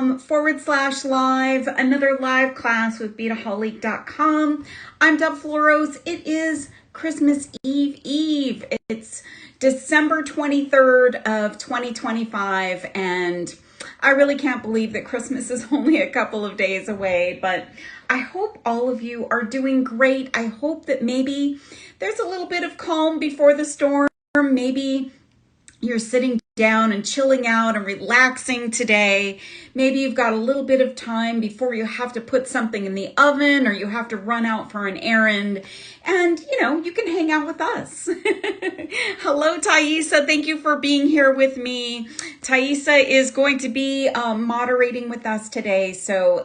/live, another live class with Beadahlique.com. I'm Deb Floros. It is Christmas Eve. It's December 23rd of 2025, and I really can't believe that Christmas is only a couple of days away, but I hope all of you are doing great. I hope that maybe there's a little bit of calm before the storm. Maybe you're sitting down and chilling out and relaxing today. Maybe you've got a little bit of time before you have to put something in the oven or you have to run out for an errand, and you can hang out with us. Hello, Thaisa. Thank you for being here with me. Thaisa is going to be moderating with us today. So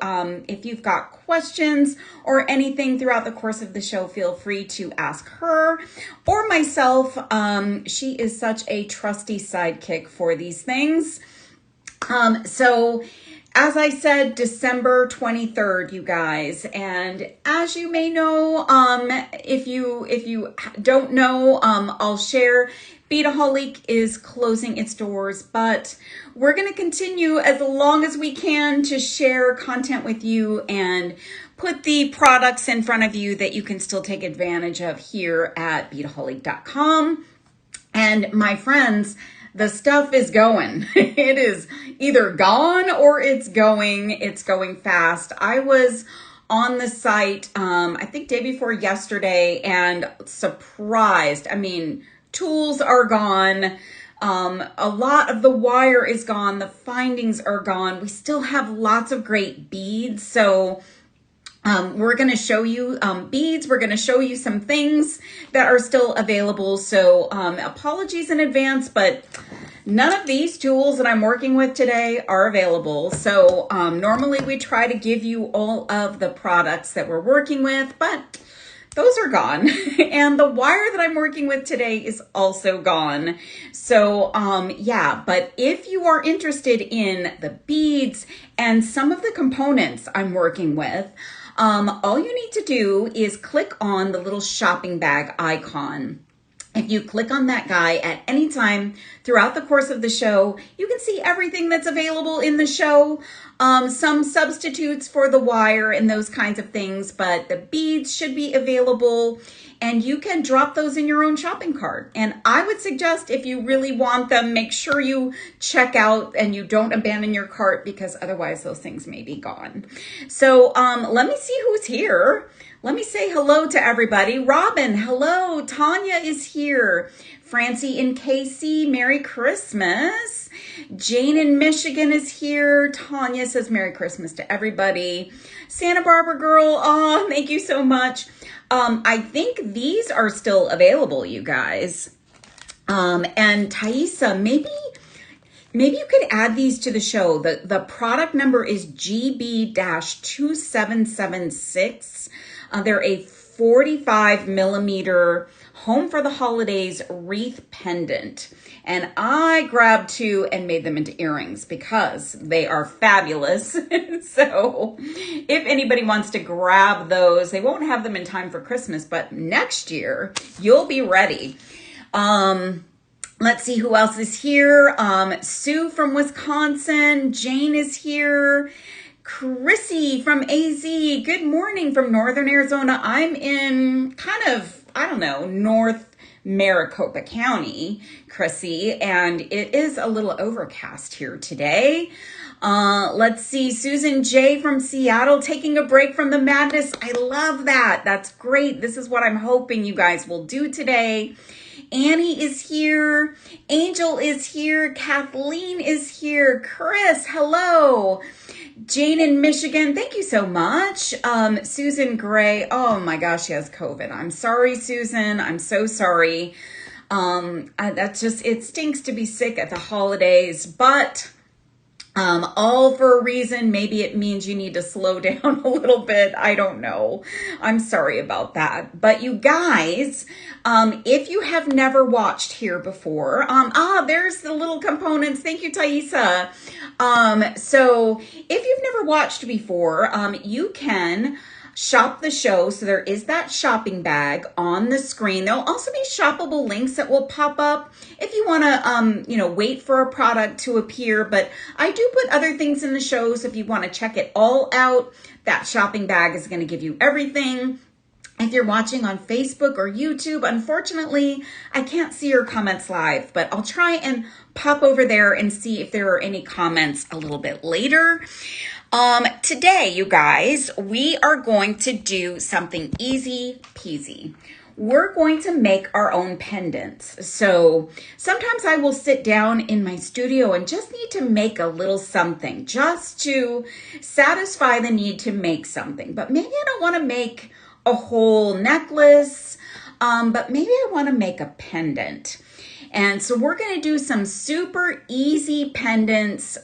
if you've got questions or anything throughout the course of the show, feel free to ask her or myself. She is such a trusty sidekick for these things. So as I said, December 23rd, you guys, and as you may know, if you don't know, I'll share. Beadahlique is closing its doors, but we're going to continue as long as we can to share content with you and put the products in front of you that you can still take advantage of here at Beadahlique.com. And my friends, the stuff is going. It is either gone or it's going fast. I was on the site, I think day before yesterday, and surprised. I mean, tools are gone. A lot of the wire is gone. The findings are gone. We still have lots of great beads. So we're going to show you beads. We're going to show you some things that are still available. So apologies in advance, but none of these tools that I'm working with today are available. So normally we try to give you all of the products that we're working with, but those are gone. And the wire that I'm working with today is also gone. So yeah, but if you are interested in the beads and some of the components I'm working with, all you need to do is click on the little shopping bag icon. If you click on that guy at any time throughout the course of the show, you can see everything that's available in the show, some substitutes for the wire and those kinds of things, but the beads should be available and you can drop those in your own shopping cart. And I would suggest, if you really want them, make sure you check out and you don't abandon your cart, because otherwise those things may be gone. So let me see who's here. Let me say hello to everybody. Robin, hello. Tanya is here. Francie in KC, Merry Christmas. Jane in Michigan is here. Tanya says Merry Christmas to everybody. Santa Barbara girl, oh, thank you so much. I think these are still available, you guys. And Thaisa, maybe you could add these to the show. The product number is GB-2776. They're a 45 millimeter home for the holidays wreath pendant. And I grabbed two and made them into earrings because they are fabulous. So if anybody wants to grab those, they won't have them in time for Christmas, but next year you'll be ready. Let's see who else is here. Sue from Wisconsin. Jane is here. Chrissy from AZ. Good morning from Northern Arizona. I'm in kind of, North Maricopa County, Chrissy, and it is a little overcast here today. Let's see, Susan J from Seattle, taking a break from the madness. I love that. That's great. This is what I'm hoping you guys will do today. Annie is here. Angel is here. Kathleen is here. Chris, hello. Jane in Michigan, thank you so much. Susan Gray, oh my gosh, she has COVID. I'm sorry, Susan. I'm so sorry. That's just, it stinks to be sick at the holidays, but all for a reason. Maybe it means you need to slow down a little bit. I don't know. I'm sorry about that. But you guys, if you have never watched here before, there's the little components. Thank you, Thaisa. So if you've never watched before, you can shop the show. So there is that shopping bag on the screen. There'll also be shoppable links that will pop up if you want to, wait for a product to appear. But I do put other things in the show. So if you want to check it all out, that shopping bag is going to give you everything. If you're watching on Facebook or YouTube, unfortunately, I can't see your comments live, but I'll try and pop over there and see if there are any comments a little bit later. Today, you guys, we are going to do something easy peasy. We're going to make our own pendants. So sometimes I will sit down in my studio and just need to make a little something just to satisfy the need to make something. But maybe I don't want to make a whole necklace, but maybe I want to make a pendant. And so we're going to do some super easy pendants.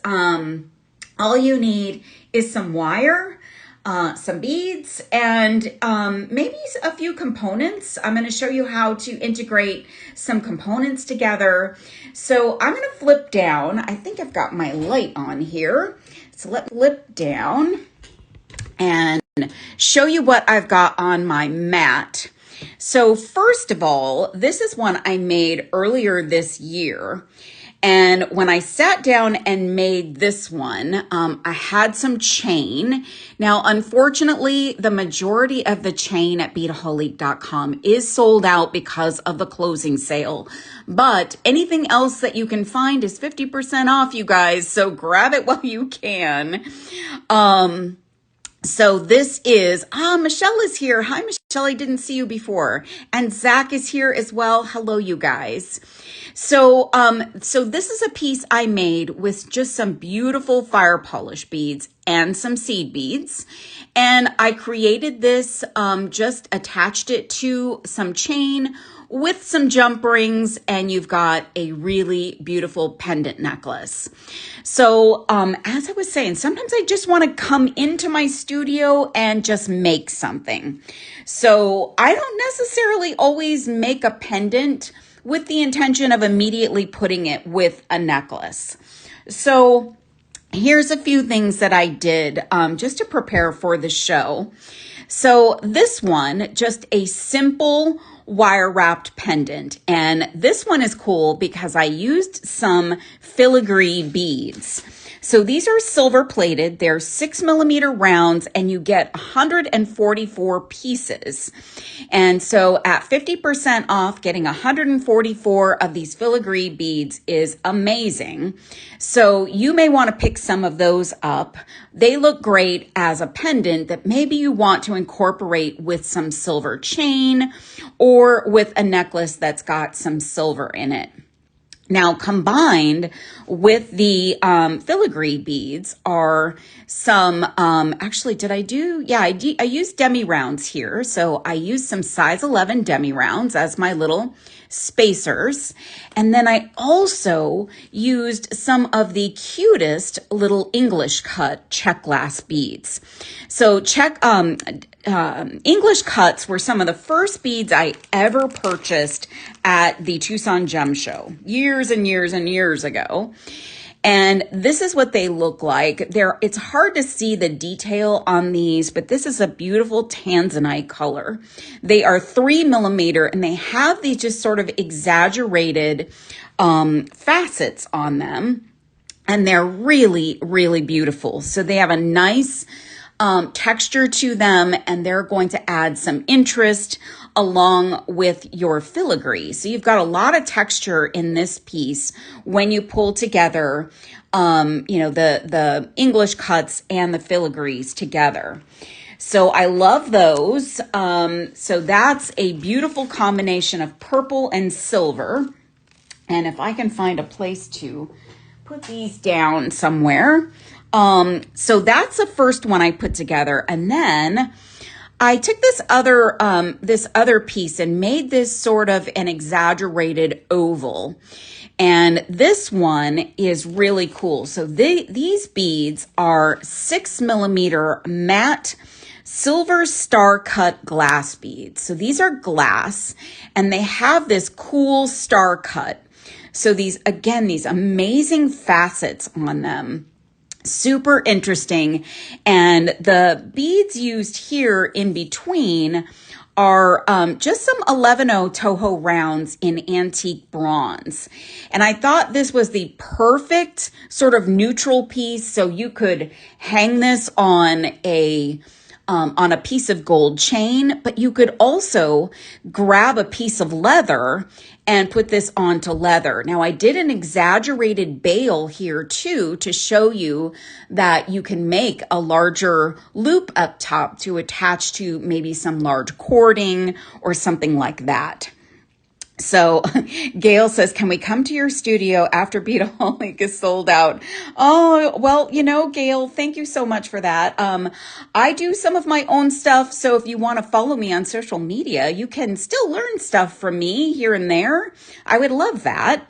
All you need is some wire, some beads, and maybe a few components. I'm going to show you how to integrate some components together. So I'm going to flip down. I think I've got my light on here. So let's flip down and show you what I've got on my mat. So first of all, this is one I made earlier this year. And when I sat down and made this one, I had some chain. Now, unfortunately, the majority of the chain at Beadahlique.com is sold out because of the closing sale. But anything else that you can find is 50% off, you guys. So grab it while you can. So this is, Michelle is here. Hi, Michelle. I didn't see you before. And Zach is here as well. Hello, you guys. So this is a piece I made with just some beautiful fire polish beads and some seed beads. And I created this, just attached it to some chain with some jump rings, and you've got a really beautiful pendant necklace. So as I was saying, sometimes I just want to come into my studio and just make something. So I don't necessarily always make a pendant with the intention of immediately putting it with a necklace. So here's a few things that I did just to prepare for the show. So this one, just a simple wire wrapped pendant. And this one is cool because I used some filigree beads. So these are silver plated. They're 6mm rounds and you get 144 pieces. And so at 50% off, getting 144 of these filigree beads is amazing. So you may want to pick some of those up. They look great as a pendant that maybe you want to incorporate with some silver chain or with a necklace that's got some silver in it. Now, combined with the filigree beads are some, actually, did I do? Yeah, I used demi rounds here. So I used some size 11 demi rounds as my little spacers. And then I also used some of the cutest little English cut check glass beads. So English cuts were some of the first beads I ever purchased at the Tucson Gem Show years and years and years ago. And this is what they look like. It's hard to see the detail on these, but this is a beautiful tanzanite color. They are 3mm and they have these just sort of exaggerated facets on them. And they're really, really beautiful. So they have a nice texture to them, and they're going to add some interest along with your filigree. So you've got a lot of texture in this piece when you pull together, the English cuts and the filigrees together. So I love those. So that's a beautiful combination of purple and silver. And if I can find a place to put these down somewhere. So that's the first one I put together. And then I took this other piece and made this sort of an exaggerated oval. And this one is really cool. So these beads are 6mm matte silver star cut glass beads. So these are glass and they have this cool star cut. So these amazing facets on them. Super interesting. And the beads used here in between are just some 11-0 Toho rounds in antique bronze. And I thought this was the perfect sort of neutral piece. So you could hang this on a piece of gold chain, but you could also grab a piece of leather and put this onto leather. Now I did an exaggerated bail here too to show you that you can make a larger loop up top to attach to maybe some large cording or something like that. So Gail says, can we come to your studio after Beadahlique is sold out? Oh, well, Gail, thank you so much for that. I do some of my own stuff. So if you want to follow me on social media, you can still learn stuff from me here and there. I would love that.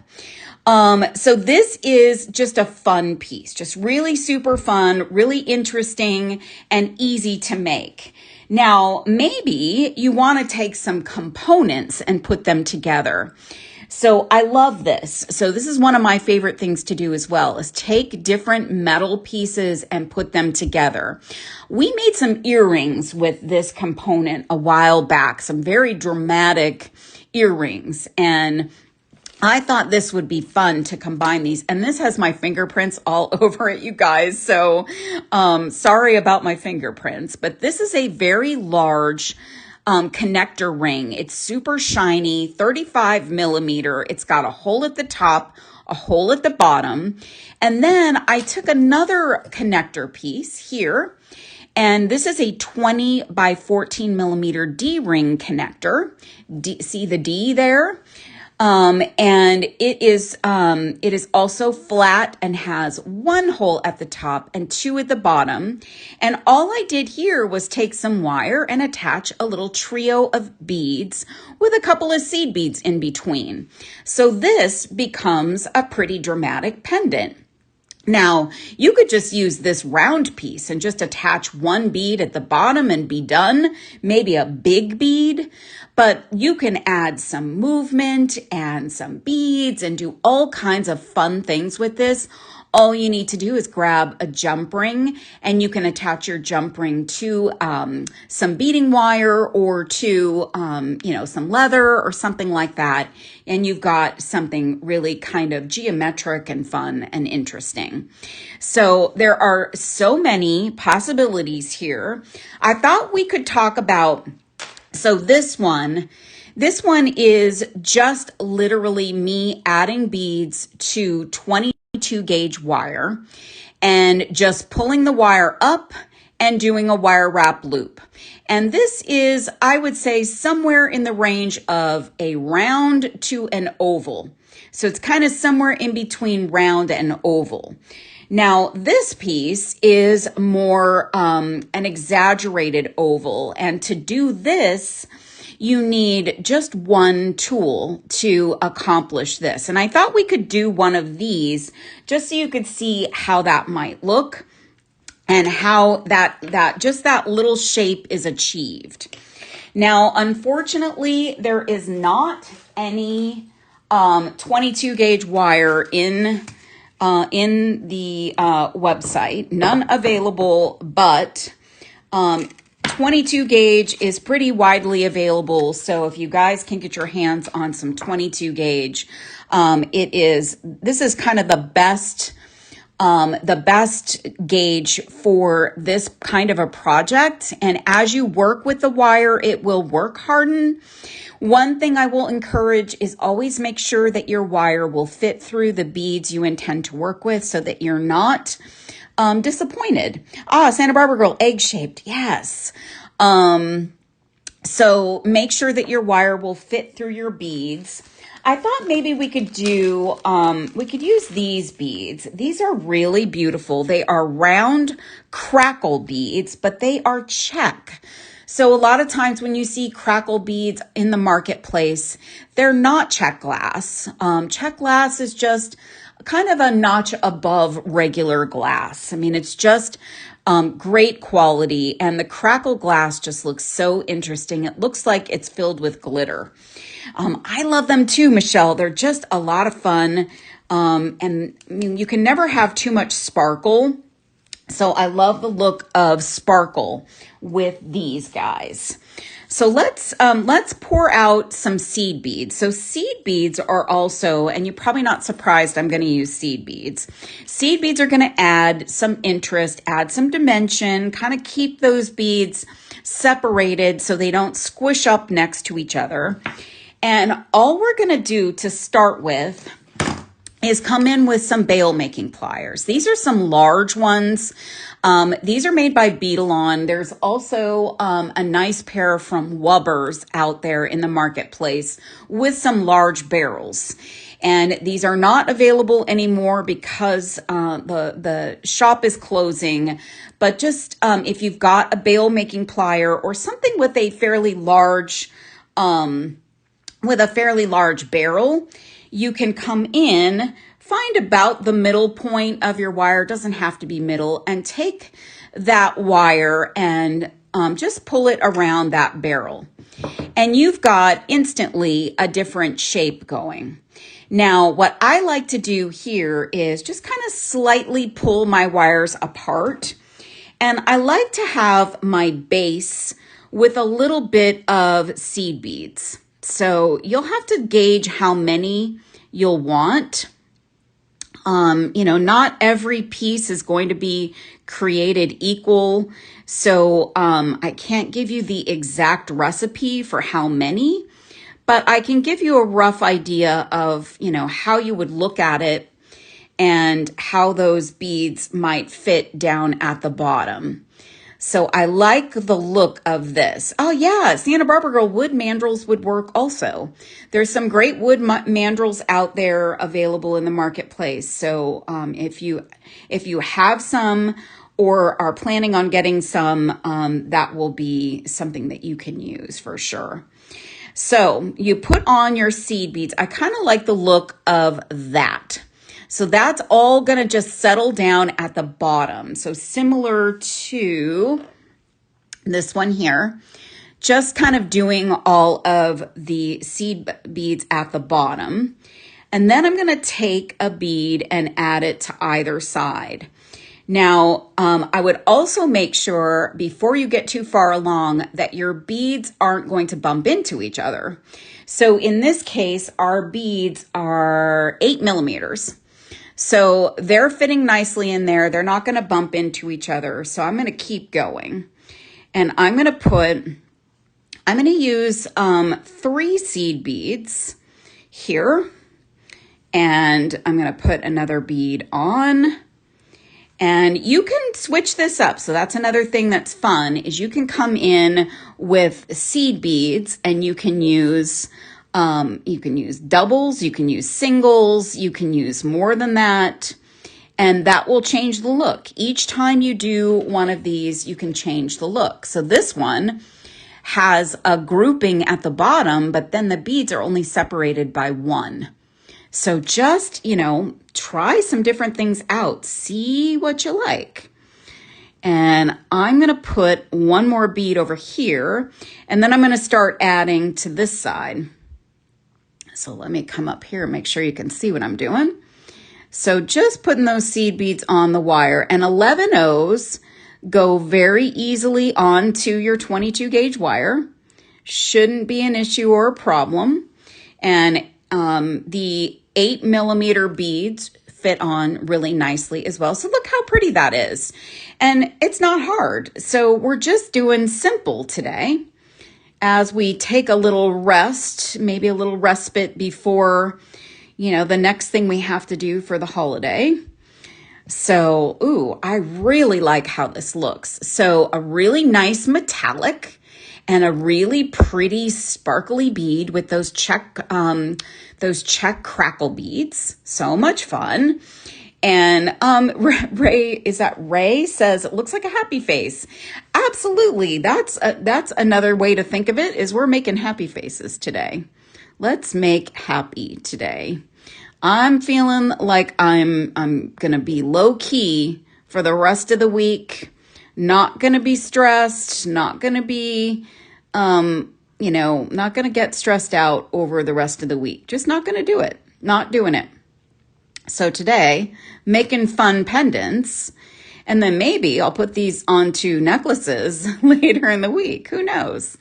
So this is just a fun piece, just really super fun, really interesting and easy to make. Now, maybe you want to take some components and put them together. So I love this. So this is one of my favorite things to do as well, is take different metal pieces and put them together. We made some earrings with this component a while back, some very dramatic earrings, and I thought this would be fun to combine these. And this has my fingerprints all over it, you guys. So sorry about my fingerprints, but this is a very large connector ring. It's super shiny, 35 millimeter. It's got a hole at the top, a hole at the bottom. And then I took another connector piece here, and this is a 20 by 14 millimeter D-ring connector. See the D there? And it is also flat and has one hole at the top and two at the bottom. And all I did here was take some wire and attach a little trio of beads with a couple of seed beads in between. So this becomes a pretty dramatic pendant. Now, you could just use this round piece and just attach one bead at the bottom and be done, maybe a big bead, but you can add some movement and some beads and do all kinds of fun things with this. All you need to do is grab a jump ring, and you can attach your jump ring to some beading wire or to some leather or something like that. And you've got something really kind of geometric and fun and interesting. So there are so many possibilities here. I thought we could talk about, so this one is just literally me adding beads to 22 gauge wire and just pulling the wire up and doing a wire wrap loop. And this is, I would say, somewhere in the range of a round to an oval. So it's kind of somewhere in between round and oval. Now, this piece is more an exaggerated oval. And to do this, you need just one tool to accomplish this. And I thought we could do one of these just so you could see how that might look and how that just that little shape is achieved. Now, unfortunately, there is not any 22 gauge wire in the website, none available, but 22 gauge is pretty widely available. So if you guys can get your hands on some 22 gauge, this is kind of the best gauge for this kind of a project. And as you work with the wire, it will work harden. One thing I will encourage is always make sure that your wire will fit through the beads you intend to work with so that you're not disappointed. Santa Barbara girl, egg-shaped. Yes. So make sure that your wire will fit through your beads. I thought maybe we could do, we could use these beads. These are really beautiful. They are round crackle beads, but they are check. So a lot of times when you see crackle beads in the marketplace, they're not check glass. Check glass is just kind of a notch above regular glass. I mean, it's just great quality, and the crackle glass just looks so interesting. It looks like it's filled with glitter. I love them too, Michelle. They're just a lot of fun. And I mean, you can never have too much sparkle So I love the look of sparkle with these guys. So let's pour out some seed beads. So seed beads are also, and you're probably not surprised I'm going to use seed beads. Seed beads are going to add some interest, add some dimension, kind of keep those beads separated so they don't squish up next to each other. And all we're going to do to start with is come in with some bail making pliers. These are some large ones. These are made by Beadahlique. There's also a nice pair from Wubbers out there in the marketplace with some large barrels. And these are not available anymore because the shop is closing. But just if you've got a bail making plier or something with a fairly large barrel, you can come in, find about the middle point of your wire, doesn't have to be middle, and take that wire and just pull it around that barrel. And you've got instantly a different shape going. Now, what I like to do here is just kind of slightly pull my wires apart. And I like to have my base with a little bit of seed beads. So you'll have to gauge how many you'll want. Not every piece is going to be created equal. So I can't give you the exact recipe for how many, but I can give you a rough idea of, how you would look at it and how those beads might fit down at the bottom. So I like the look of this. Oh yeah, Santa Barbara Girl wood mandrels would work also. There's some great wood mandrels out there available in the marketplace. So if you have some or are planning on getting some, that will be something that you can use for sure. So you put on your seed beads. I kind of like the look of that. So that's all going to just settle down at the bottom. So similar to this one here, just kind of doing all of the seed beads at the bottom. And then I'm going to take a bead and add it to either side. Now, I would also make sure before you get too far along that your beads aren't going to bump into each other. So in this case, our beads are 8 millimeters. So they're fitting nicely in there. They're not going to bump into each other. So I'm going to keep going. And I'm going to use 3 seed beads here. And I'm going to put another bead on. And you can switch this up. So that's another thing that's fun is you can come in with seed beads and you can use doubles, you can use singles, you can use more than that, and that will change the look. Each time you do one of these, you can change the look. So this one has a grouping at the bottom, but then the beads are only separated by 1. So just, try some different things out. See what you like. And I'm going to put one more bead over here, and then I'm going to start adding to this side. So let me come up here and make sure you can see what I'm doing. So just putting those seed beads on the wire, and 11/0s go very easily onto your 22 gauge wire. Shouldn't be an issue or a problem. And the 8 millimeter beads fit on really nicely as well. So look how pretty that is. And it's not hard. So we're just doing simple today as we take a little rest, maybe a little respite before, the next thing we have to do for the holiday. So, I really like how this looks. So a really nice metallic and a really pretty sparkly bead with those check crackle beads. So much fun. And Ray says it looks like a happy face. Absolutely. That's another way to think of it is we're making happy faces today. Let's make happy today. I'm feeling like I'm going to be low key for the rest of the week. Not going to be stressed, not going to be not going to get stressed out over the rest of the week. Just not going to do it. Not doing it. So today, making fun pendants. And then maybe I'll put these onto necklaces later in the week. Who knows?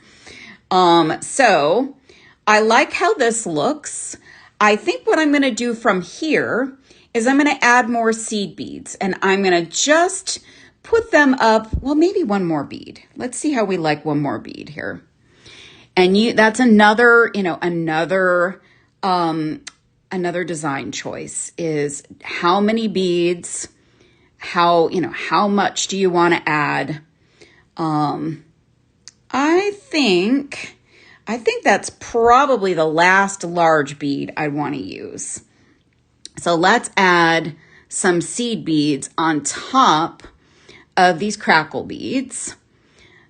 So I like how this looks. I think what I'm going to do from here is I'm going to add more seed beads, and I'm going to just put them up. Well, maybe one more bead. Let's see how we like one more bead here. And that's another, another design choice is how many beads, how much do you want to add? I think that's probably the last large bead I want to use. So let's add some seed beads on top of these crackle beads.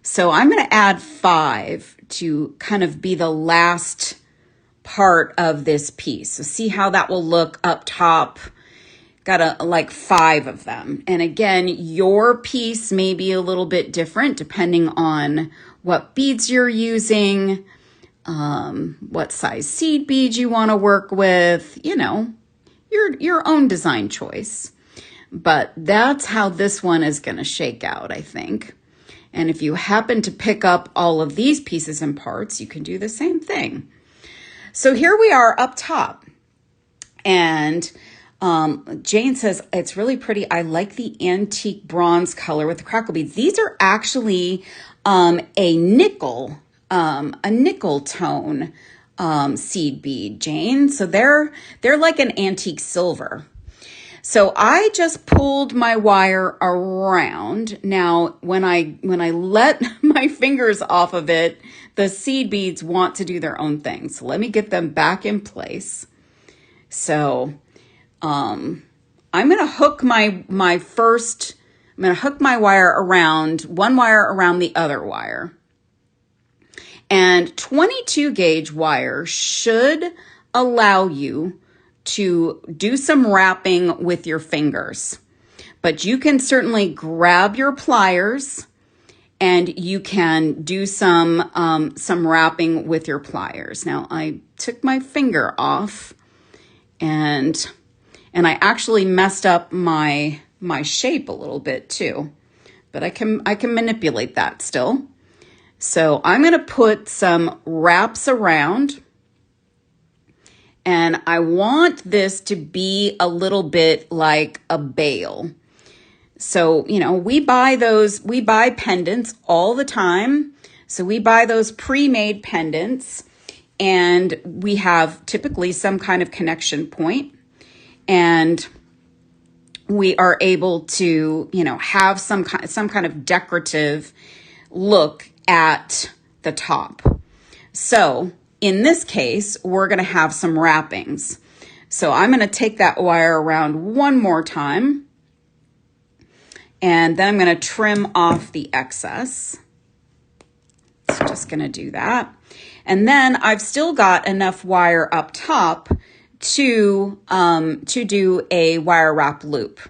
So I'm going to add 5 to kind of be the last part of this piece. So see how that will look up top. Got like 5 of them. And again, your piece may be a little bit different depending on what beads you're using, what size seed beads you want to work with, your own design choice. But that's how this one is going to shake out, I think. And if you happen to pick up all of these pieces and parts, you can do the same thing. So here we are up top. And Jane says, it's really pretty. I like the antique bronze color with the crackle beads. These are actually a nickel tone seed bead, Jane. So they're like an antique silver. So I just pulled my wire around. Now, when I let my fingers off of it, the seed beads want to do their own thing. So let me get them back in place. So I'm going to hook I'm going to hook my wire around one wire around the other wire. And 22 gauge wire should allow you to do some wrapping with your fingers, but you can certainly grab your pliers and you can do some wrapping with your pliers. Now I took my finger off and I actually messed up my shape a little bit too, but I can manipulate that still. So I'm going to put some wraps around. And I want this to be a little bit like a bail. So, we buy pendants all the time. So we buy those pre-made pendants and we have typically some kind of connection point and we are able to, have some kind of decorative look at the top. So in this case, we're going to have some wrappings. So I'm going to take that wire around one more time. And then I'm going to trim off the excess. So just going to do that. And then I've still got enough wire up top to do a wire wrap loop.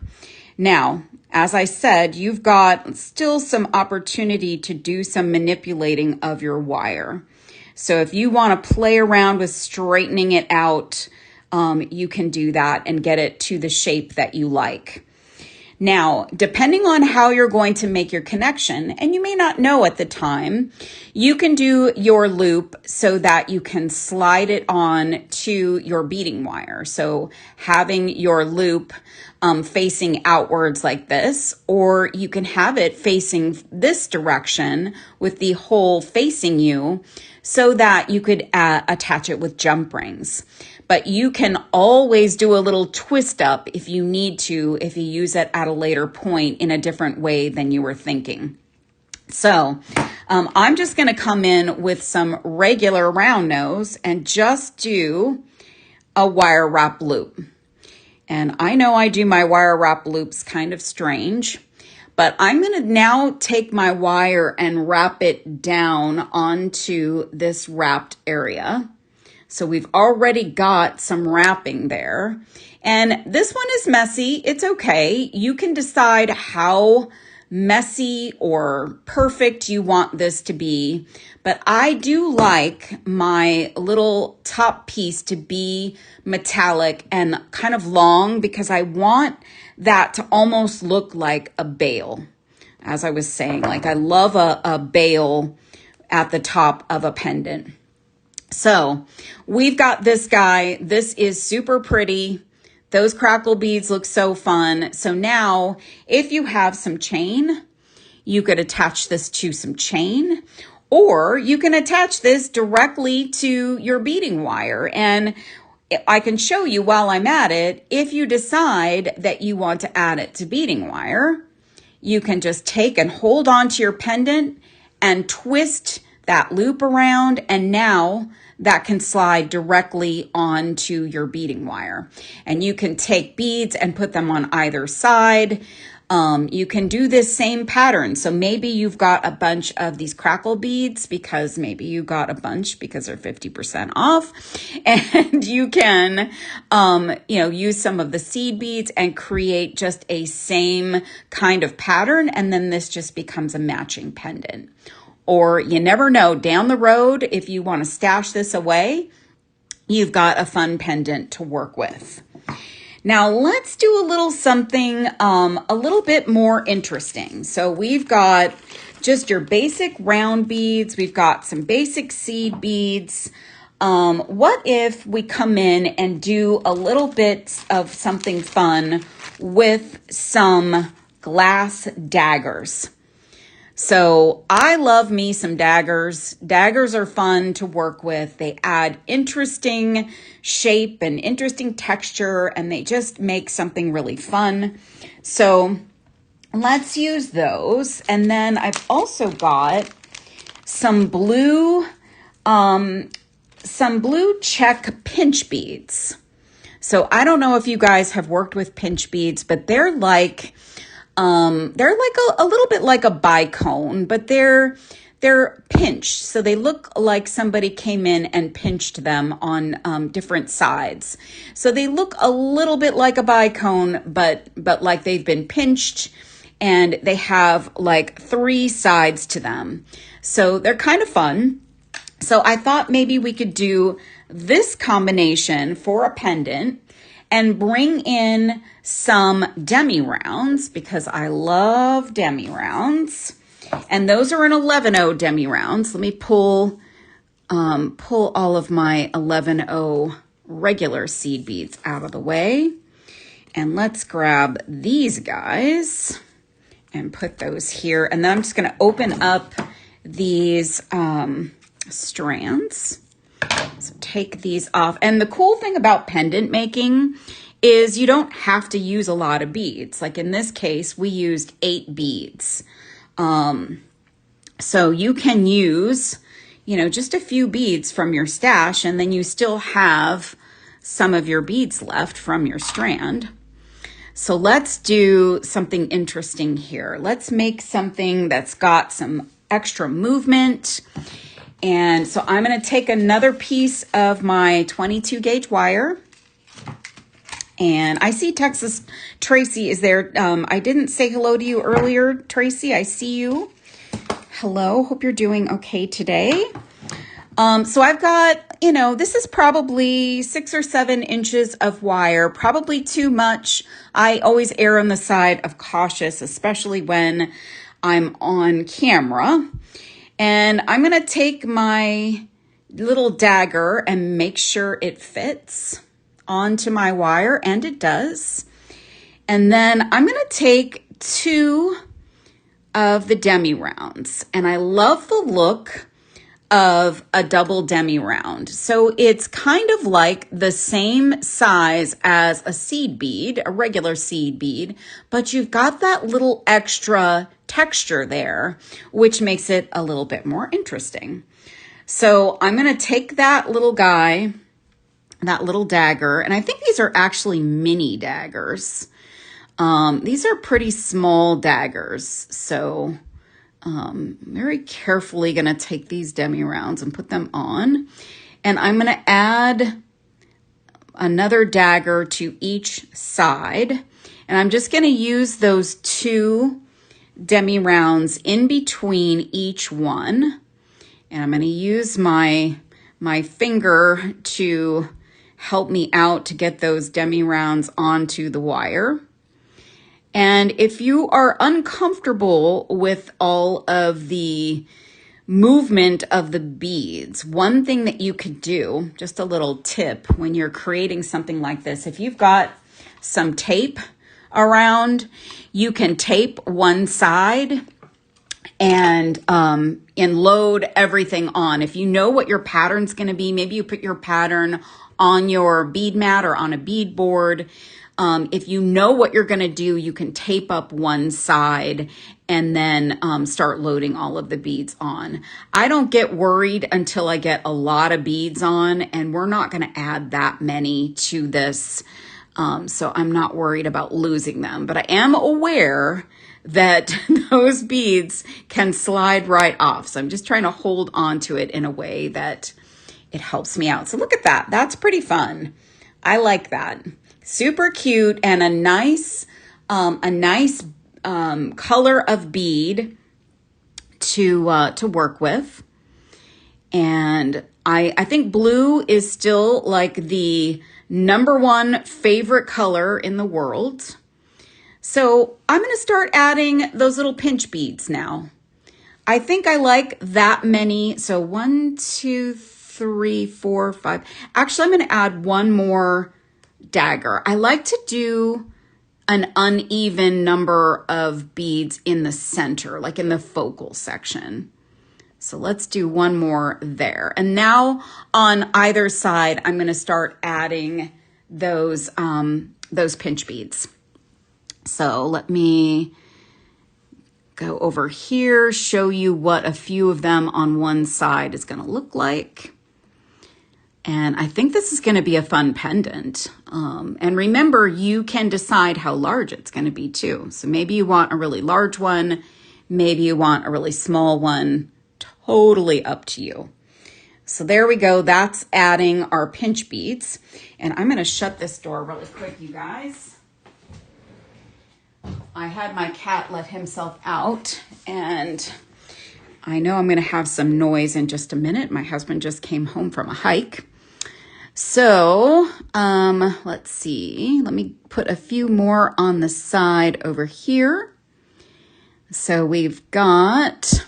Now, as I said, you've got still some opportunity to do some manipulating of your wire. So if you want to play around with straightening it out, you can do that and get it to the shape that you like. Now, depending on how you're going to make your connection, and you may not know at the time, you can do your loop so that you can slide it on to your beading wire. So having your loop facing outwards like this, or you can have it facing this direction with the hole facing you so that you could attach it with jump rings. But you can always do a little twist up if you need to, if you use it at a later point in a different way than you were thinking. So I'm just going to come in with some regular round nose and just do a wire wrap loop. And I know I do my wire wrap loops kind of strange, but I'm going to now take my wire and wrap it down onto this wrapped area. So we've already got some wrapping there. And this one is messy. It's okay. You can decide how messy or perfect you want this to be. But I do like my little top piece to be metallic and kind of long because I want that to almost look like a bail. As I was saying, like I love a bail at the top of a pendant. So we've got this guy. This is super pretty. Those crackle beads look so fun. So now if you have some chain, you could attach this to some chain, or you can attach this directly to your beading wire. And I can show you while I'm at it, if you decide that you want to add it to beading wire, you can just take and hold on to your pendant and twist that loop around, and now that can slide directly onto your beading wire. And you can take beads and put them on either side. You can do this same pattern. So maybe you've got a bunch of these crackle beads because maybe you got a bunch because they're 50% off. And you can, use some of the seed beads and create just a same kind of pattern. And then this just becomes a matching pendant. Or you never know, down the road, if you want to stash this away, you've got a fun pendant to work with. Now let's do a little something a little bit more interesting. So we've got just your basic round beads. We've got some basic seed beads. What if we come in and do a little bit of something fun with some glass daggers? So I love me some daggers. Daggers are fun to work with. They add interesting shape and interesting texture, and they just make something really fun. So let's use those. And then I've also got some blue check pinch beads. So I don't know if you guys have worked with pinch beads, but they're like a little bit like a bicone, but they're pinched. So they look like somebody came in and pinched them on different sides. So they look a little bit like a bicone, but like they've been pinched, and they have like 3 sides to them. So they're kind of fun. So I thought maybe we could do this combination for a pendant and bring in some demi rounds because I love demi rounds. And those are an 11-0 demi rounds. Let me pull all of my 11-0 regular seed beads out of the way. And let's grab these guys and put those here. And then I'm just going to open up these strands. So take these off. And the cool thing about pendant making is you don't have to use a lot of beads. Like in this case, we used 8 beads. So you can use, just a few beads from your stash, and then you still have some of your beads left from your strand. So let's do something interesting here. Let's make something that's got some extra movement. And so I'm going to take another piece of my 22 gauge wire. And I see Texas Tracy is there. I didn't say hello to you earlier, Tracy. I see you. Hello. Hope you're doing okay today. So I've got, this is probably 6 or 7 inches of wire, probably too much. I always err on the side of cautious, especially when I'm on camera. And I'm going to take my little dagger and make sure it fits onto my wire, and it does. And then I'm going to take 2 of the demi rounds, and I love the look of a double demi round. So it's kind of like the same size as a seed bead, a regular seed bead, but you've got that little extra texture there, which makes it a little bit more interesting. So I'm going to take that little guy, that little dagger, and I think these are actually mini daggers. These are pretty small daggers. So very carefully going to take these demi rounds and put them on. And I'm going to add another dagger to each side. And I'm just going to use those 2 demi rounds in between each one. And I'm going to use my finger to help me out to get those demi rounds onto the wire. And if you are uncomfortable with all of the movement of the beads, one thing that you could do, just a little tip when you're creating something like this, if you've got some tape around, you can tape one side and load everything on. If you know what your pattern's going to be, maybe you put your pattern on your bead mat or on a bead board. If you know what you're going to do, you can tape up one side and then start loading all of the beads on. I don't get worried until I get a lot of beads on, and we're not going to add that many to this. So I'm not worried about losing them, but I am aware that those beads can slide right off. So I'm just trying to hold on to it in a way that it helps me out. So look at that. That's pretty fun. I like that. Super cute and a nice color of bead to work with. And I think blue is still like the #1 favorite color in the world. So I'm going to start adding those little pinch beads now. I think I like that many. So 1, 2, 3, 4, 5. Actually, I'm going to add one more dagger. I like to do an uneven number of beads in the center, like in the focal section. So let's do one more there. And now on either side, I'm going to start adding those pinch beads. So let me go over here, show you what a few of them on one side is going to look like. And I think this is going to be a fun pendant. And remember, you can decide how large it's going to be too. So maybe you want a really large one. Maybe you want a really small one. Totally up to you. So there we go. That's adding our pinch beads. And I'm going to shut this door really quick, you guys. I had my cat let himself out, and I know I'm going to have some noise in just a minute. My husband just came home from a hike. So let's see. Let me put a few more on the side over here. So we've got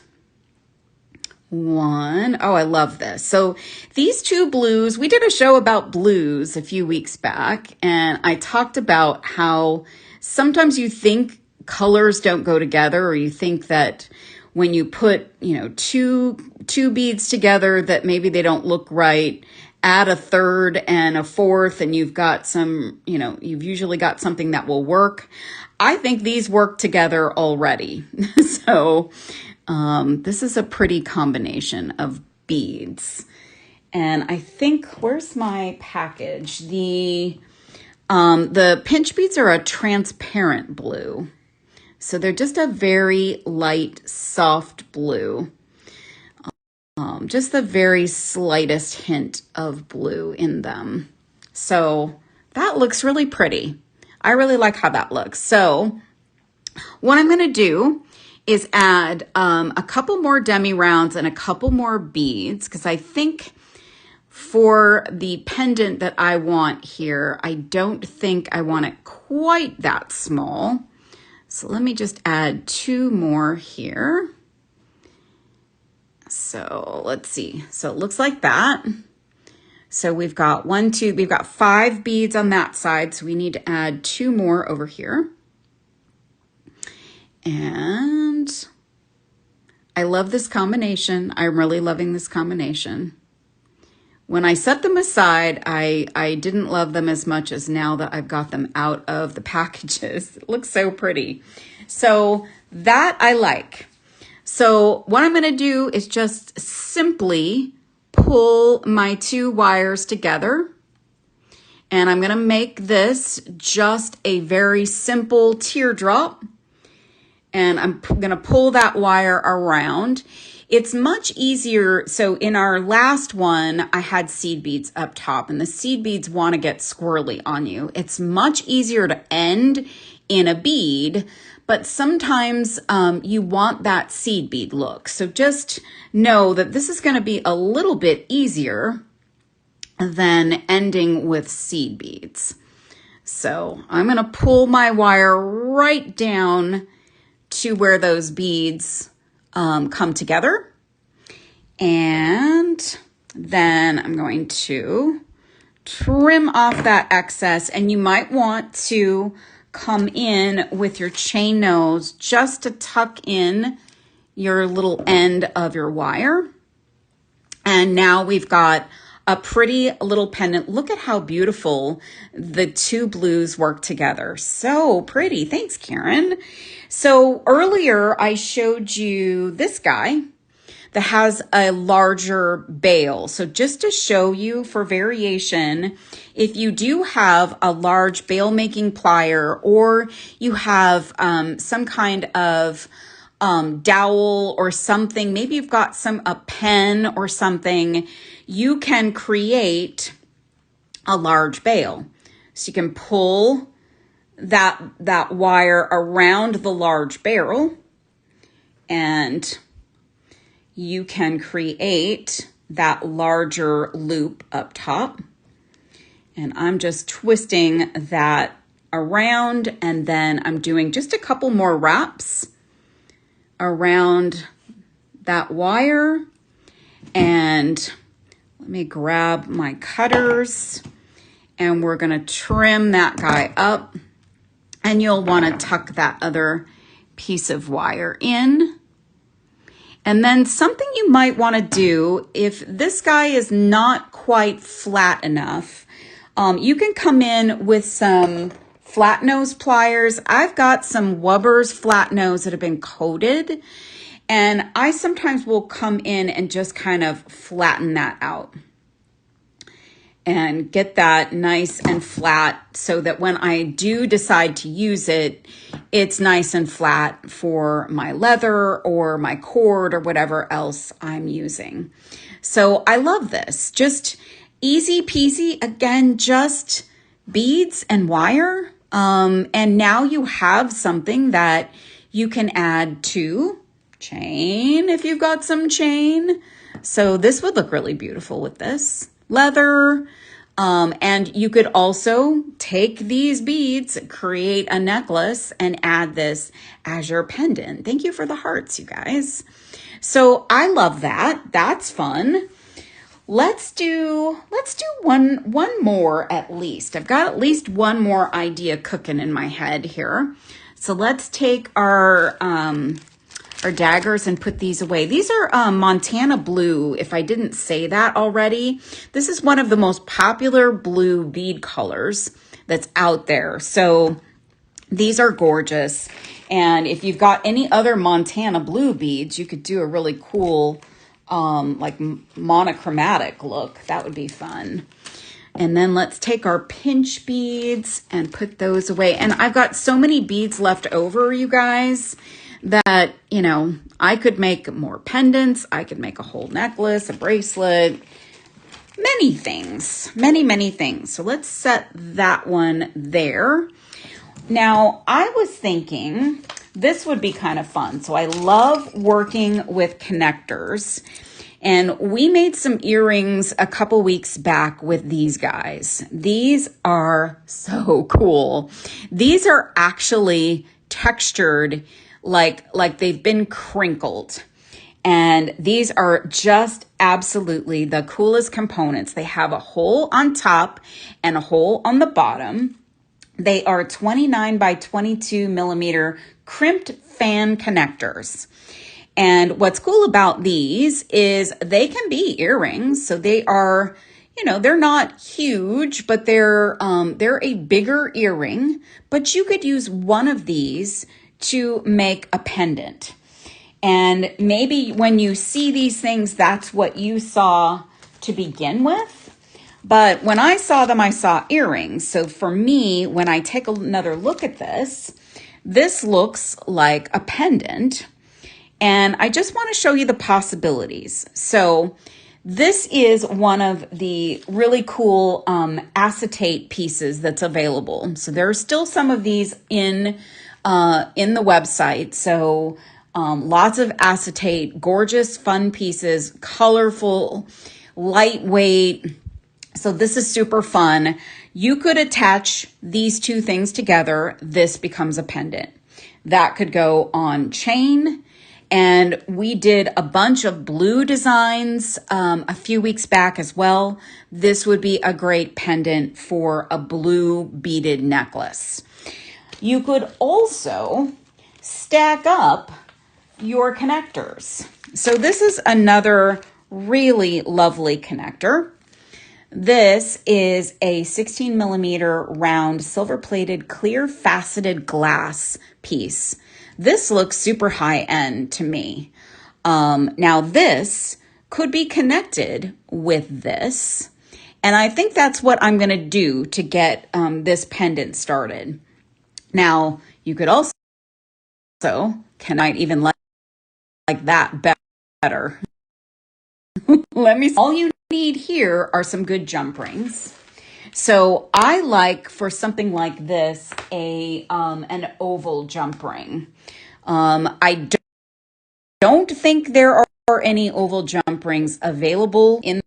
one. Oh, I love this. So these two blues, we did a show about blues a few weeks back, and I talked about how sometimes you think colors don't go together, or you think that when you put, two beads together that maybe they don't look right. Add a third and a fourth, and you've got some, you've usually got something that will work. I think these work together already. So this is a pretty combination of beads. And I think, where's my package? The pinch beads are a transparent blue. So they're just a very light, soft blue. Just the very slightest hint of blue in them. So that looks really pretty. I really like how that looks. So what I'm going to do is add a couple more demi rounds and a couple more beads, because I think for the pendant that I want here, I don't think I want it quite that small. So let me just add 2 more here. So let's see. So it looks like that. So we've got we've got 5 beads on that side. So we need to add 2 more over here. And I love this combination. I'm really loving this combination. When I set them aside, I didn't love them as much as now that I've got them out of the packages. It looks so pretty. So that I like. So what I'm going to do is just simply pull my 2 wires together. And I'm going to make this just a very simple teardrop. And I'm going to pull that wire around. It's much easier. So in our last one, I had seed beads up top, and the seed beads want to get squirrely on you. It's much easier to end in a bead, but sometimes you want that seed bead look. So just know that this is going to be a little bit easier than ending with seed beads. So I'm going to pull my wire right down to where those beads come together. And then I'm going to trim off that excess, and you might want to come in with your chain nose just to tuck in your little end of your wire. And now we've got a pretty little pendant. Look at how beautiful the two blues work together. So pretty. Thanks, Karen. So earlier I showed you this guy that has a larger bail. So just to show you for variation, if you do have a large bail making plier, or you have some kind of dowel or something, maybe you've got a pen or something, you can create a large bail. So you can pull that wire around the large barrel, and you can create that larger loop up top. And I'm just twisting that around, and then I'm doing just a couple more wraps around that wire. And let me grab my cutters, and we're gonna trim that guy up, and you'll wanna tuck that other piece of wire in. And then something you might want to do, if this guy is not quite flat enough, you can come in with some flat nose pliers. I've got some Wubbers flat nose that have been coated, and I sometimes will come in and just kind of flatten that out and get that nice and flat, so that when I do decide to use it, it's nice and flat for my leather or my cord or whatever else I'm using. So I love this. Just easy peasy. Again, just beads and wire. And now you have something that you can add to chain if you've got some chain. So this would look really beautiful with this leather. And you could also take these beads, create a necklace, and add this as your pendant. Thank you for the hearts, you guys. So I love that. That's fun. Let's do one more at least. I've got at least one more idea cooking in my head here. So let's take our daggers and put these away. These are Montana blue, if I didn't say that already. This is one of the most popular blue bead colors that's out there. So these are gorgeous. And if you've got any other Montana blue beads, you could do a really cool like monochromatic look. That would be fun. And then let's take our pinch beads and put those away. And I've got so many beads left over, you guys, that, you know, I could make more pendants. I could make a whole necklace, a bracelet, many things, many things. So let's set that one there. Now, I was thinking this would be kind of fun. So I love working with connectors. And we made some earrings a couple weeks back with these guys. These are so cool. These are actually textured like they've been crinkled. And these are just absolutely the coolest components. They have a hole on top and a hole on the bottom. They are 29 by 22 millimeter crimped fan connectors. And what's cool about these is they can be earrings. So they are, you know, they're not huge, but they're a bigger earring. But you could use one of these to make a pendant. And maybe when you see these things, that's what you saw to begin with. But when I saw them, I saw earrings. So for me, when I take another look at this, this looks like a pendant. And I just want to show you the possibilities. So This is one of the really cool acetate pieces that's available. So there are still some of these in the website. So lots of acetate, gorgeous, fun pieces, colorful, lightweight. So this is super fun. You could attach these two things together. This becomes a pendant. That could go on chain. And we did a bunch of blue designs a few weeks back as well. This would be a great pendant for a blue beaded necklace. You could also stack up your connectors. So this is another really lovely connector. This is a 16 millimeter round silver plated clear faceted glass piece. This looks super high end to me. Now this could be connected with this. And I think that's what I'm going to do to get this pendant started. Now you could also, can I even like that better? Let me see. All you need here are some good jump rings. So I like, for something like this, an oval jump ring. I don't think there are any oval jump rings available in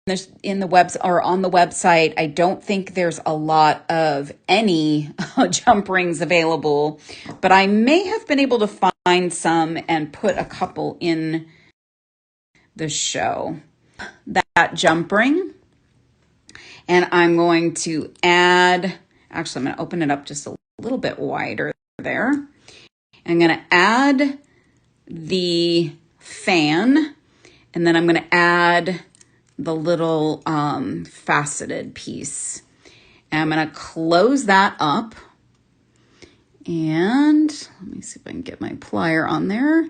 the web or on the website. I don't think there's a lot of any jump rings available, but I may have been able to find some and put a couple in the show. That jump ring. And I'm going to add, actually I'm going to open it up just a little bit wider there. I'm going to add the fan, and then I'm going to add the little faceted piece. And I'm going to close that up. And let me see if I can get my plier on there.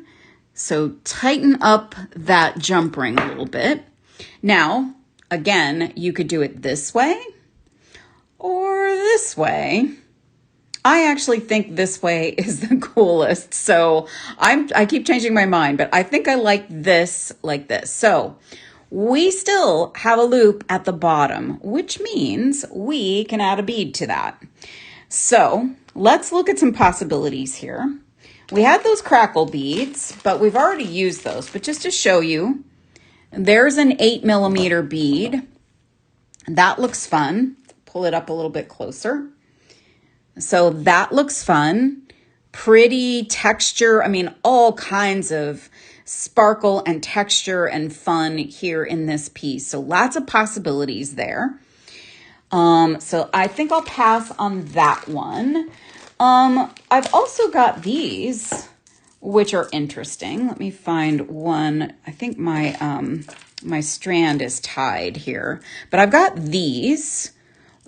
So tighten up that jump ring a little bit. Now, again, you could do it this way or this way. I actually think this way is the coolest. So I keep changing my mind, but I think I like this like this. So we still have a loop at the bottom, which means we can add a bead to that. So let's look at some possibilities here. We had those crackle beads, but we've already used those. But just to show you, there's an 8 millimeter bead. That looks fun. Pull it up a little bit closer. So that looks fun. Pretty texture. I mean, all kinds of sparkle and texture and fun here in this piece. So lots of possibilities there. So I think I'll pass on that one. I've also got these, which are interesting. Let me find one. I think my my strand is tied here, but I've got these.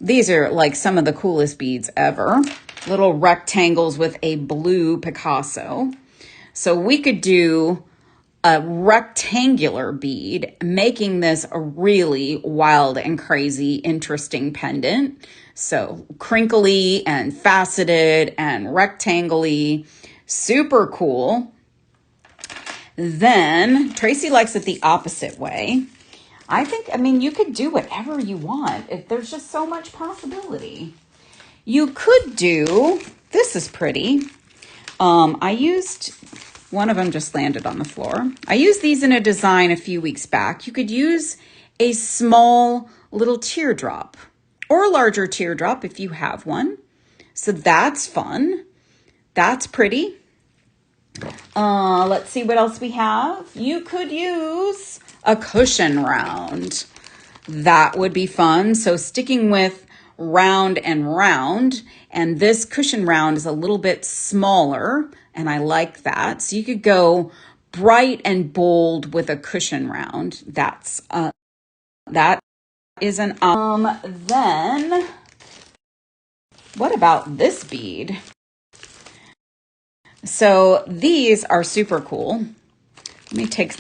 These are like some of the coolest beads ever. Little rectangles with a blue Picasso. So we could do a rectangular bead, making this a really wild and crazy, interesting pendant. So crinkly and faceted and rectangle-y, super cool. Then Tracy likes it the opposite way. I mean, you could do whatever you want. There's just so much possibility. You could do, this is pretty. I used, one of them just landed on the floor. I used these in a design a few weeks back. You could use a small little teardrop or a larger teardrop if you have one. So that's fun. That's pretty. Let's see what else we have. You could use a cushion round. That would be fun. So sticking with round and round, and this cushion round is a little bit smaller, and I like that. So you could go bright and bold with a cushion round. That's that is an then what about this bead? So these are super cool. Let me take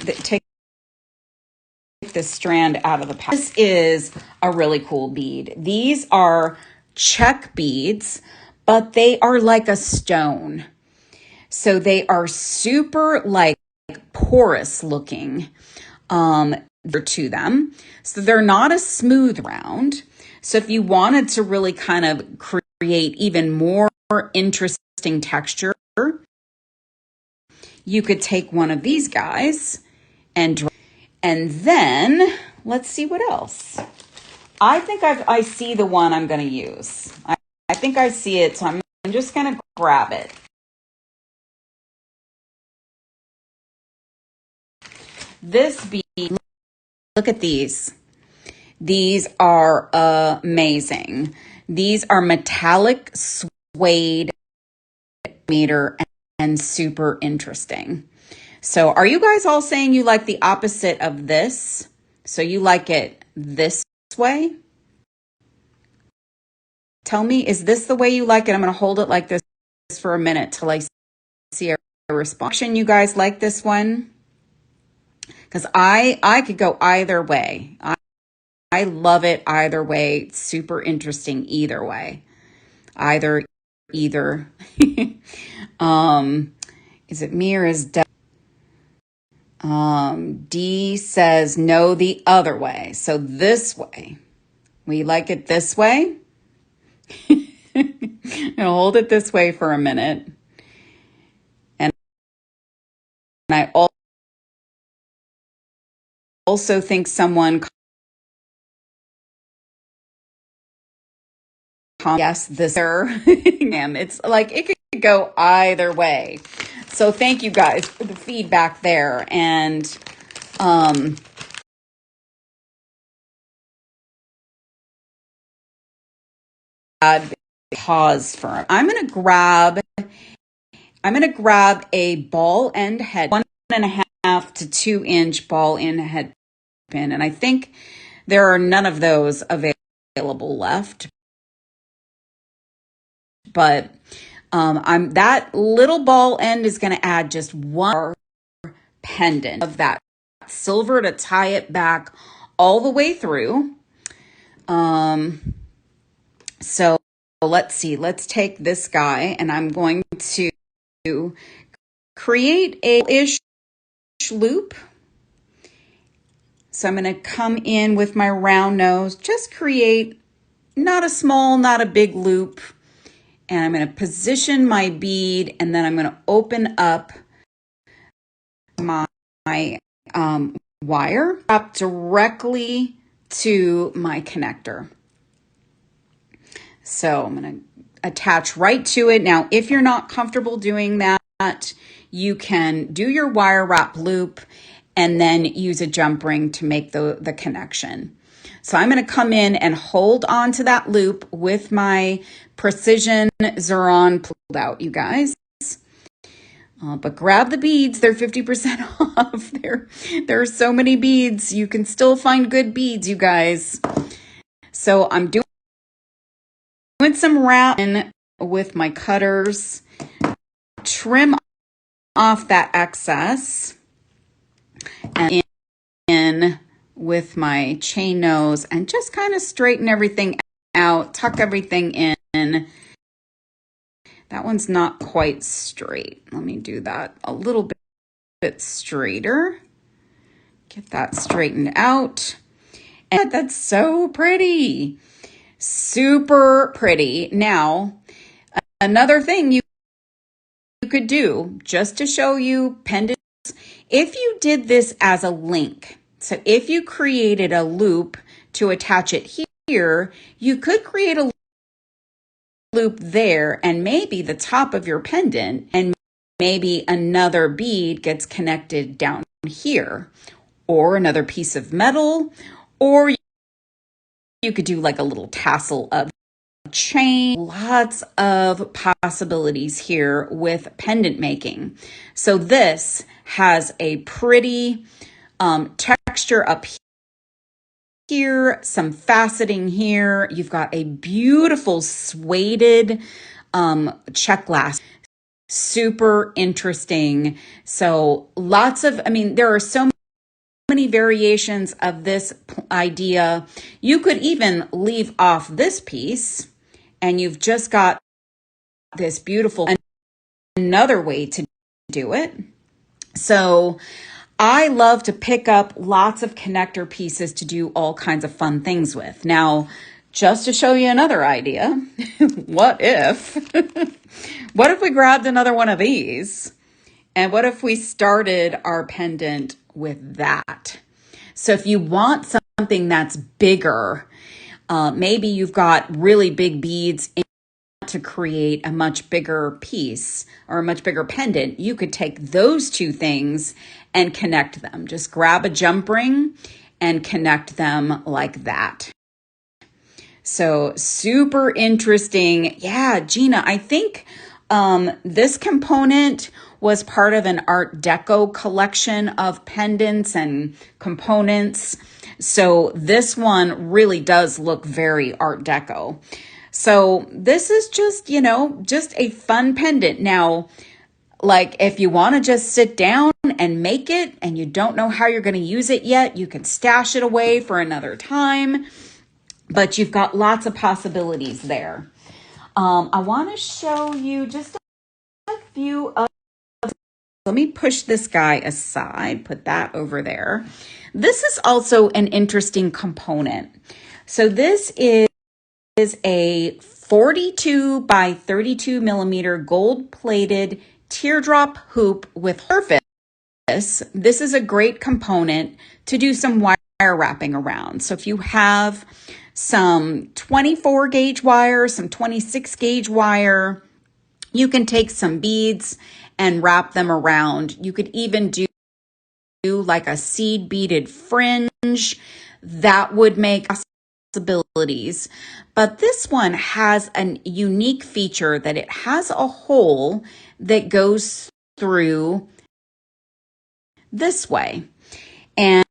this strand out of the pack. This is a really cool bead. These are check beads, but they are like a stone. So they are super like porous looking. to them. So they're not a smooth round. So if you wanted to really kind of create even more interesting texture, you could take one of these guys and then let's see what else. I think I see the one I'm going to use. I think I see it, so I'm just going to grab it. This bead, look at these. These are amazing. These are metallic suede meter and super interesting. So are you guys all saying you like the opposite of this? So you like it this way? Tell me, is this the way you like it? I'm going to hold it like this for a minute till I see a response. You guys like this one? Because I could go either way. I love it either way. It's super interesting either way. Either. Is it me or is D says no, the other way. So this way. We like it this way. I'll hold it this way for a minute. And I also think someone, yes, this it's like it could go either way. So thank you guys for the feedback there. And pause for I'm gonna grab a ball end head, 1.5 to 2 inch ball end head pin, and I think there are none of those available left. But that little ball end is going to add just one pendant of that silver to tie it back all the way through. So let's see. Let's take this guy, and I'm going to create a ish loop. So I'm going to come in with my round nose, just create not a small, not a big loop. And I'm going to position my bead, and then I'm going to open up my wire up directly to my connector. So I'm going to attach right to it. Now, if you're not comfortable doing that, you can do your wire wrap loop and then use a jump ring to make the connection. So I'm going to come in and hold on to that loop with my Precision Xuron pulled out, you guys. But grab the beads. They're 50% off. There are so many beads. You can still find good beads, you guys. So I'm doing some rounding with my cutters. Trim off that excess. And in with my chain nose and just kind of straighten everything out, tuck everything in. That one's not quite straight. Let me do that a little bit straighter. Get that straightened out. And that's so pretty. Super pretty. Now, another thing you could do just to show you pendants, if you did this as a link, so if you created a loop to attach it here, you could create a loop there and maybe the top of your pendant, and maybe another bead gets connected down here, or another piece of metal, or you could do like a little tassel of chain. Lots of possibilities here with pendant making. So this has a pretty texture up here, some faceting here. You've got a beautiful suede check glass. Super interesting. So lots of, there are so many variations of this idea. You could even leave off this piece and you've just got this beautiful, another way to do it. So I love to pick up lots of connector pieces to do all kinds of fun things with. Now, just to show you another idea, what if, what if we grabbed another one of these? And what if we started our pendant with that? So if you want something that's bigger, maybe you've got really big beads to create a much bigger piece or a much bigger pendant, you could take those two things and connect them. Just grab a jump ring and connect them like that. So super interesting. Yeah, Gina, I think this component was part of an Art Deco collection of pendants and components. So this one really does look very Art Deco. So this is just, just a fun pendant. Now, like if you want to just sit down and make it and you don't know how you're going to use it yet, you can stash it away for another time, but you've got lots of possibilities there. I want to show you just a few of, let me push this guy aside, put that over there. This is also an interesting component. So this is a 42 by 32 millimeter gold plated teardrop hoop with surface. This is a great component to do some wire wrapping around. So if you have some 24 gauge wire, some 26 gauge wire, you can take some beads and wrap them around. You could even do like a seed beaded fringe. That would make possibilities. But this one has a unique feature that it has a hole that goes through this way. And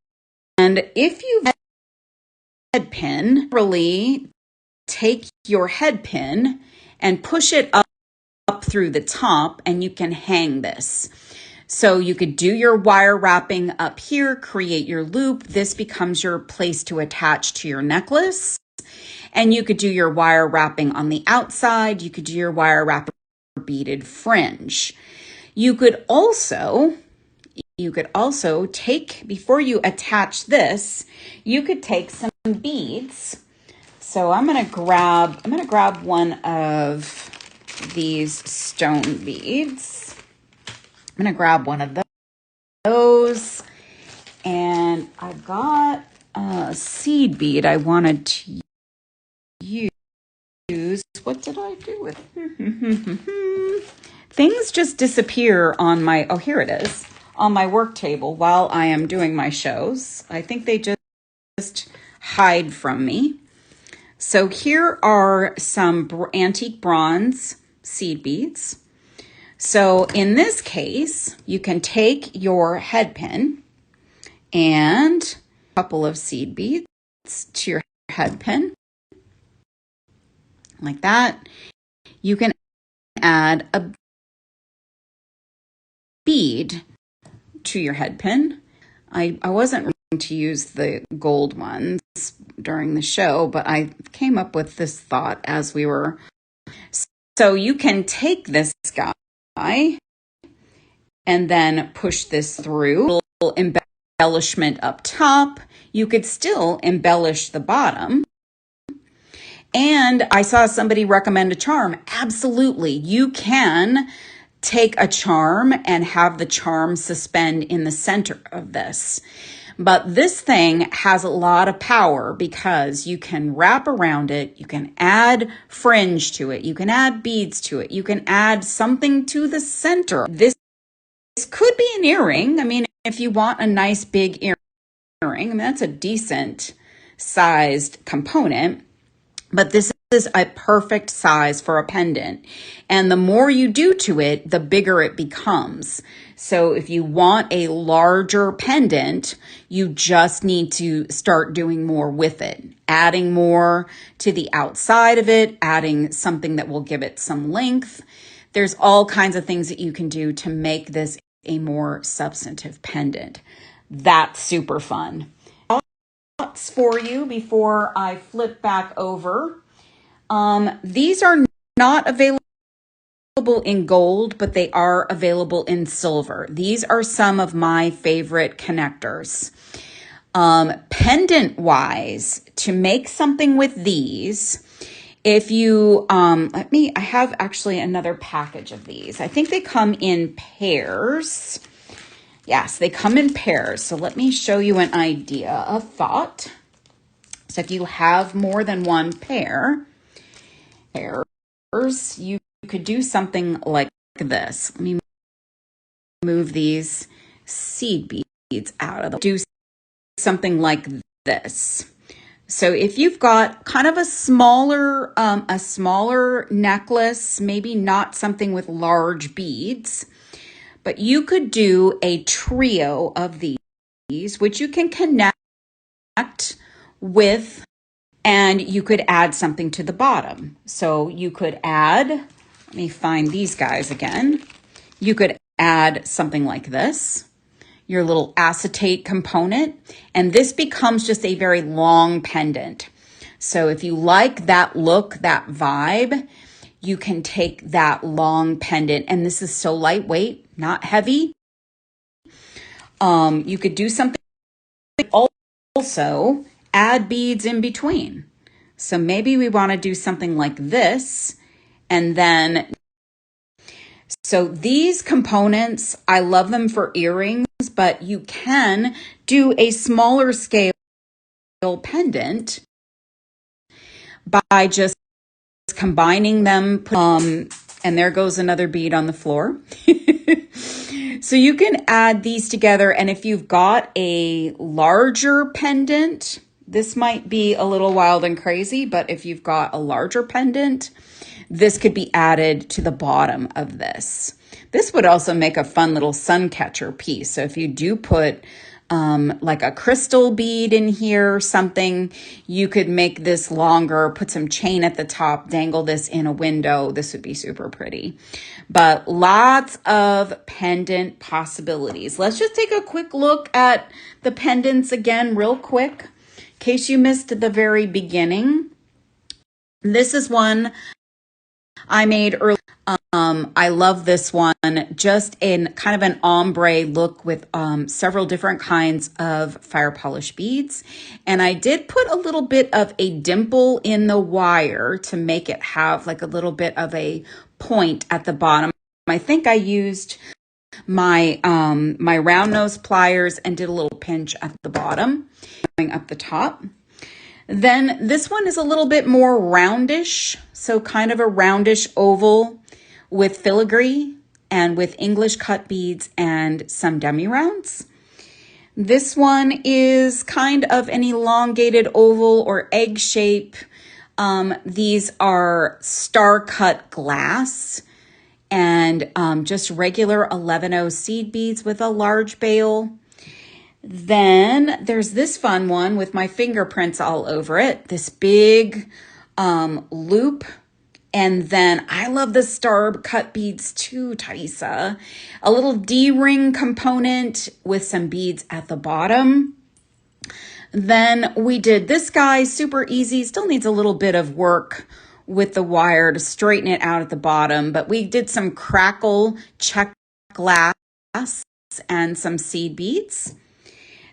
if you head pin, really take your head pin and push it up through the top, and you can hang this. So you could do your wire wrapping up here, create your loop. This becomes your place to attach to your necklace. And you could do your wire wrapping on the outside. You could do your wire wrapping beaded fringe. You could also take, before you attach this, you could take some beads. So I'm going to grab one of these stone beads. I'm going to grab one of those, and I've got a seed bead I wanted to use. What did I do with things just disappear on my, oh, here it is, on my work table while I am doing my shows. I think they just hide from me. So here are some antique bronze seed beads. So in this case, you can take your head pin and a couple of seed beads to your head pin like that. You can add a bead to your head pin. I wasn't going to use the gold ones during the show, but I came up with this thought as we were. So you can take this guy and then push this through. A little embellishment up top. You could still embellish the bottom. And I saw somebody recommend a charm. Absolutely. You can take a charm and have the charm suspend in the center of this. But this thing has a lot of power because you can wrap around it. You can add fringe to it. You can add beads to it. You can add something to the center. This could be an earring. I mean, if you want a nice big earring, I mean, that's a decent sized component. But this is a perfect size for a pendant. And the more you do to it, the bigger it becomes. So if you want a larger pendant, you just need to start doing more with it, adding more to the outside of it, adding something that will give it some length. There's all kinds of things that you can do to make this a more substantive pendant. That's super fun. For you before I flip back over. These are not available available in gold, but they are available in silver. These are some of my favorite connectors. Pendant wise, to make something with these, if you, I have actually another package of these. I think they come in pairs. Yes, they come in pairs. So let me show you an idea of thought. So if you have more than one pairs, you could do something like this. Let me move these seed beads out of the, do something like this. So if you've got kind of a smaller necklace, maybe not something with large beads, but you could do a trio of these, which you can connect with, and you could add something to the bottom. So you could add, let me find these guys again. You could add something like this, your little acetate component, and this becomes just a very long pendant. So if you like that look, that vibe, you can take that long pendant, and this is so lightweight, not heavy. You could do something, also add beads in between. So maybe we want to do something like this, and then, so these components, I love them for earrings, but you can do a smaller scale pendant by just combining them. And there goes another bead on the floor. So you can add these together. And if you've got a larger pendant, this might be a little wild and crazy, but if you've got a larger pendant, this could be added to the bottom of this. This would also make a fun little sun catcher piece. So if you do put like a crystal bead in here or something, you could make this longer, put some chain at the top, dangle this in a window. This would be super pretty. But lots of pendant possibilities. Let's just take a quick look at the pendants again real quick, in case you missed the very beginning. This is one I made earlier. I love this one, just in kind of an ombre look with several different kinds of fire polish beads. And I did put a little bit of a dimple in the wire to make it have like a little bit of a point at the bottom. I think I used my my round nose pliers and did a little pinch at the bottom, going up the top. Then this one is a little bit more roundish, so kind of a roundish oval with filigree and with English cut beads and some demi rounds. This one is kind of an elongated oval or egg shape. These are star cut glass and just regular 11/0 seed beads with a large bail. Then there's this fun one with my fingerprints all over it, this big loop. And then I love the star cut beads too, Thaisa. A little D-ring component with some beads at the bottom. Then we did this guy, super easy, still needs a little bit of work with the wire to straighten it out at the bottom, but we did some Crackle check glass and some seed beads.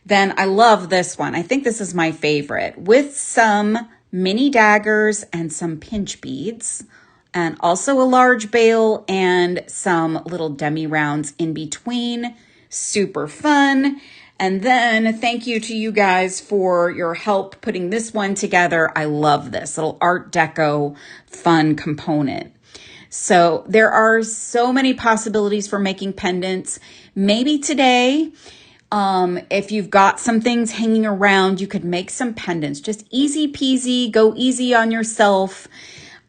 Then I love this one. I think this is my favorite, with some mini daggers and some pinch beads, and also a large bail and some little demi rounds in between. Super fun. And then thank you to you guys for your help putting this one together. I love this little Art Deco fun component. So there are so many possibilities for making pendants. Maybe today, if you've got some things hanging around, you could make some pendants. Just easy peasy, go easy on yourself.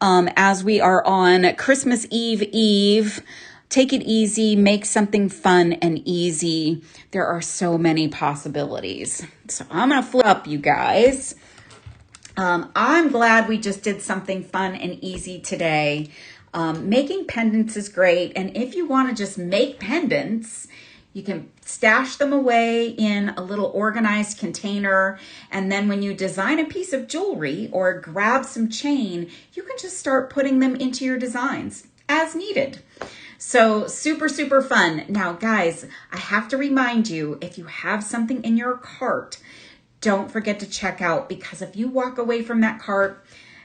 As we are on Christmas Eve, take it easy, make something fun and easy. There are so many possibilities. So I'm going to flip up, you guys. I'm glad we just did something fun and easy today. Making pendants is great. And if you want to just make pendants, you can stash them away in a little organized container. And then when you design a piece of jewelry or grab some chain, you can just start putting them into your designs. as needed. So super, super fun. Now, guys, I have to remind you, if you have something in your cart, don't forget to check out, because if you walk away from that cart,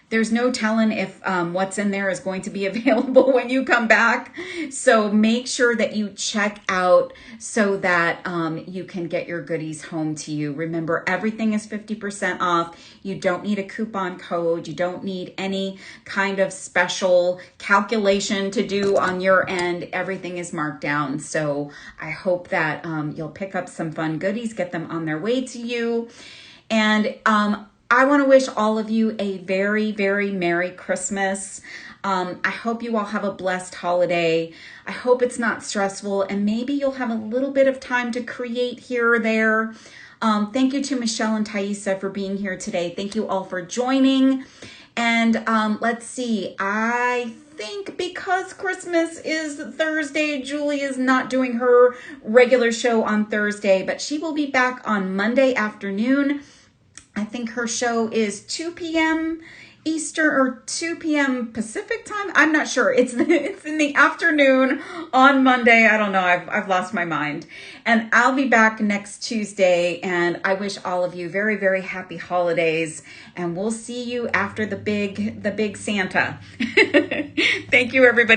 there's no telling if what's in there is going to be available when you come back. So make sure that you check out so that you can get your goodies home to you. Remember, everything is 50% off. You don't need a coupon code. You don't need any kind of special calculation to do on your end. Everything is marked down. So I hope that you'll pick up some fun goodies, get them on their way to you. And I want to wish all of you a very, very Merry Christmas. I hope you all have a blessed holiday. I hope it's not stressful, and maybe you'll have a little bit of time to create here or there. Thank you to Michelle and Thaisa for being here today. Thank you all for joining. And let's see, I think because Christmas is Thursday, Julie is not doing her regular show on Thursday, but she will be back on Monday afternoon. I think her show is 2 p.m. Eastern or 2 p.m. Pacific time. I'm not sure. It's in the afternoon on Monday. I don't know. I've lost my mind. And I'll be back next Tuesday. And I wish all of you very, very happy holidays. And we'll see you after the big Santa. Thank you, everybody.